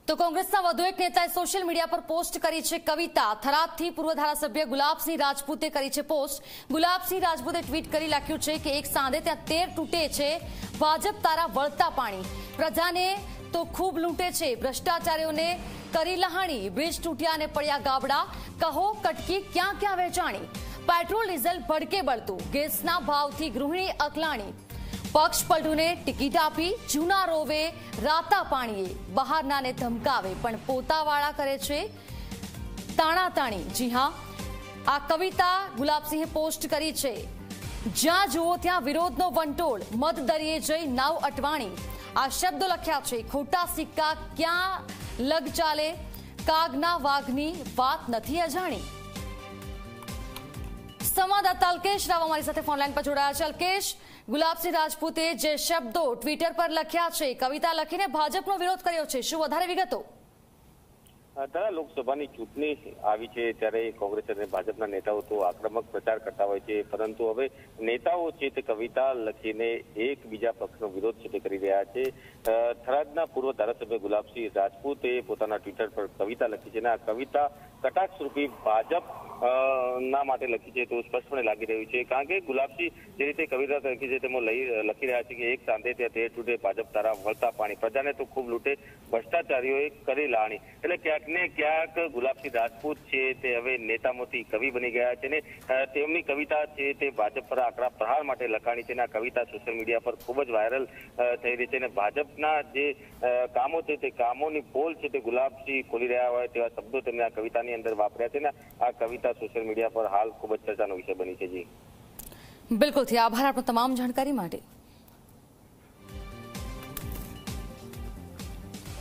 તો કોંગ્રેસના વધુ એક નેતાએ સોશિયલ મીડિયા પર પોસ્ટ કરી છે કવિતા। થરાદથી પૂર્વ ધારાસભ્ય ગુલાબસિંહ રાજપૂતે કરી છે પોસ્ટ। ગુલાબસિંહ રાજપૂતે ટ્વીટ કરી લખ્યું છે કે એક સાંધે ત્યાં 13 તૂટે છે, ભાજપ તારા વળતા પાણી। પ્રજાને તો ખૂબ લૂંટે છે, ભ્રષ્ટાચારીઓને કરી લહાણી। બ્રિજ તૂટ્યા અને પડ્યા ગાબડા, કહો કટકી ક્યાં ક્યાં વેચાણી। પેટ્રોલ ડીઝલ ભડકે બળતું, ગેસના ભાવથી ગૃહિણી અકલાણી। પક્ષ પલટુને ટિકિટ આપી, જૂના રોવે રાતા પાણીએ। બહારનાને ધમકાવે પણ પોતાવાળા કરે છે તાણાતાણી। જી હા, આ કવિતા ગુલાબસિંહે પોસ્ટ કરી છે। જ્યાં જુઓ ત્યાં વિરોધનો વંટોળ, મત દરિયે જઈ નાવ અટવાણી। આ શબ્દો લખ્યા છે। ખોટા સિક્કા ક્યાં લગ ચાલે, કાગના વાઘની વાત નથી અજાણી। સંવાદદાતા અલ્કેશ રાવ અમારી સાથે ફોનલાઈન પર જોડાયા છે। અલ્કેશ, ગુલાબસિંહ રાજપૂતે જે શબ્દો ટ્વિટર પર લખ્યા છે, કવિતા લખીને ભાજપનો વિરોધ કર્યો છે, શું વધારે વિગતો? લોકસભાની ચૂંટણી આવી છે ત્યારે કોંગ્રેસ અને ભાજપના નેતાઓ તો આક્રમક પ્રચાર કરતા હોય છે, પરંતુ હવે નેતાઓ છે તે કવિતા લખીને એકબીજા પક્ષનો વિરોધ છે તે કરી રહ્યા છે। થરાદના પૂર્વ ધારાસભ્ય ગુલાબસિંહ રાજપૂતે પોતાના ટ્વિટર પર કવિતા લખી છે અને આ કવિતા કટાક્ષરૂપી ભાજપ ના માટે લખી છે તો સ્પષ્ટપણે લાગી રહ્યું છે, કારણ કે ગુલાબસિંહ જે રીતે કવિતા લખી છે તેમાં લખી રહ્યા છે કે એક સાંધે ત્યાં 13 તૂટે, ભાજપ તારા વળતા પાણી। પ્રજાને તો ખૂબ લૂંટે, ભ્રષ્ટાચારીઓએ કરી લાણી। એટલે ક્યાંક ને ક્યાંક ગુલાબસિંહ રાજપૂત છે તે હવે નેતામાંથી કવિ બની ગયા છે ને તેમની કવિતા છે તે ભાજપ પર આકરા પ્રહાર માટે લખાણી છે અને આ કવિતા સોશિયલ મીડિયા પર ખૂબ જ વાયરલ થઈ રહી છે અને ભાજપના જે કામો છે તે કામોની પોલ છે તે ગુલાબસિંહ ખોલી રહ્યા હોય તેવા શબ્દો તેમણે આ કવિતાની અંદર વાપર્યા છે ને આ કવિતા સોશિયલ મીડિયા પર હાલ ખૂબ જ ચર્ચાનો વિષય બની છે। જી બિલકુલ, આભાર આપનો તમામ જાણકારી માટે।